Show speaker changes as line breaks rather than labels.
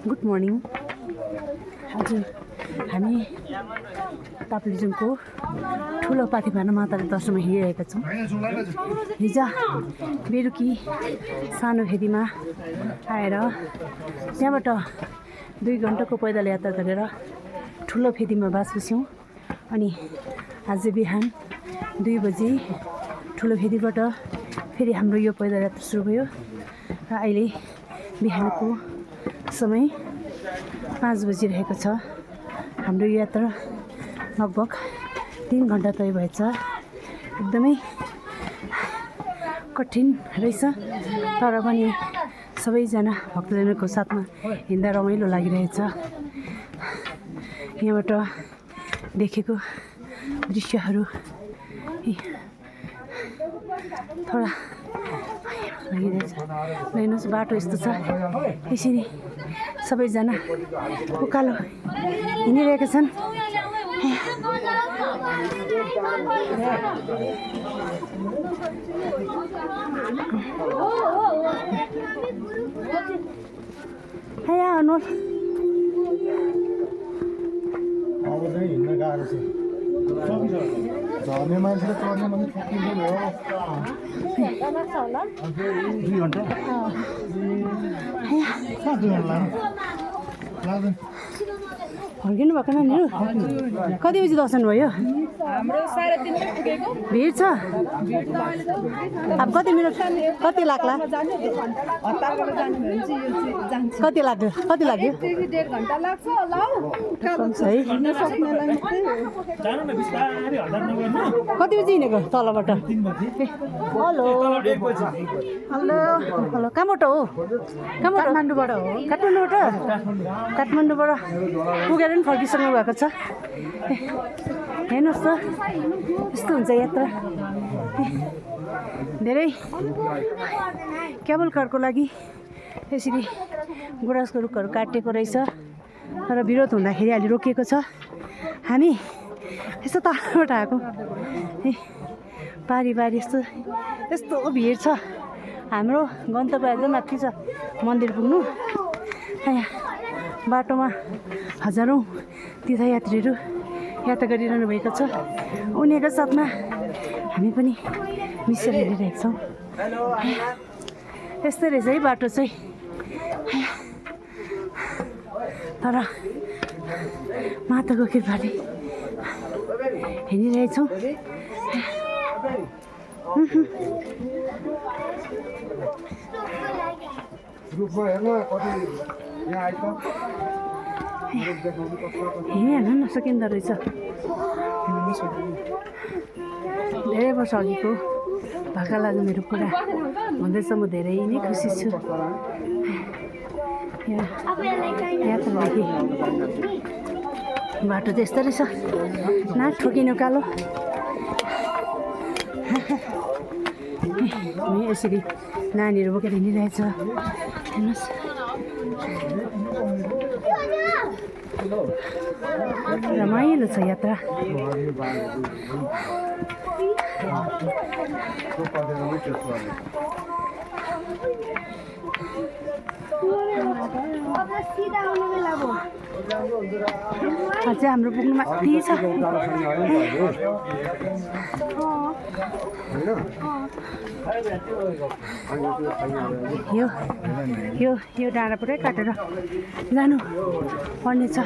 Good morning. आज हामी ताप्लेजुङको ठुलो पाथिभानु माताको दर्शनमा हिँडिरहेका छौँ। हिजो बेलुकी सानो फेदीमा आएर त्यहाँबाट 2 घन्टाको पैदल यात्रा गरेर ठुलो फेदीमा बास बस्यौँ। अनि आज बिहान 2 बजी ठुलो फेदीबाट फेरि हाम्रो यो पैदल यात्रा सुरु भयो र अहिले बिहानको समय 5 बजिरहेको छ। हाम्रो यात्रा लगभग 3 घन्टा तय भएछ। एकदमै कठिन रहेछ, तर पनि सबैजना भक्तजनको साथमा हिँड्दा रमाइलो लागिरहेछ। यहाँबाट देखेको दृश्यहरू थोडा लागिरहेछ। हेर्नुहोस्, बाटो यस्तो छ, यसरी सबैजना उकालो हिँडिरहेका छन्। अनोल
अब चाहिँ हिँड्न गाह्रो छ। झर्ने मान्छेले चढ्ने मान्छे ठोकिन्छ नि हो। 2 घन्टा कहाँ 2 घन्टा लाग्दैन।
फर्किनु भएको नानीहरू कति बजी दर्शन भयो?
हाम्रो 3:30 मा पुगेको।
भिड छ। अब कति मिनट कति लाग्ला?
हतारबाट जानु भने चाहिँ यो चाहिँ जान्छ।
कति लाग्यो?
1.5 घन्टा लाग्छ होला हौ।
है
हिँड्न सक्नेलाई मात्रै हो।
कति बजी हिँडेको तलबाट? हेलो हेलो कहाँबाट हो? काठमाडौँबाट हो। काठमाडौँबाट पुगेर नि फर्किसक्नु भएको छ। हेर्नुहोस् त, यस्तो हुन्छ यात्रा। धेरै केबल कारको लागि यसरी गुराँसको रुखहरू काटिएको रहेछ, तर विरोध हुँदाखेरि अहिले रोकिएको छ। हामी यस्तो तलबाट आएको, पारी यस्तो भिड छ। हाम्रो गन्तव्य एकदम माथि छ, मन्दिर पुग्नु। बाटोमा हजारौँ तीर्थयात्रीहरू यात्रा गरिरहनु भएको छ। उनीहरूको साथमा हामी पनि मिसेर हिँडिरहेका छौँ। यस्तै रहेछ है बाटो चाहिँ, तर माताको कृपाले हिँडिरहेछौँ। हिँडिहाल्नु नसकिँदो रहेछ। धेरै वर्ष अघिको भाका लाग्यो मेरो कुरा भन्दैछ। म धेरै नै खुसी छु। यात्रादेखि बाटो चाहिँ यस्तो रहेछ, नाक ठोकिनु कालो। यसरी नानीहरू बोकेर हिँडिरहेछ। हेर्नुहोस्, रमाइलो छ यात्रा। अझै हाम्रो पुग्नु माथि छ। यो डाँडा पुरै काटेर जानु पर्नेछ।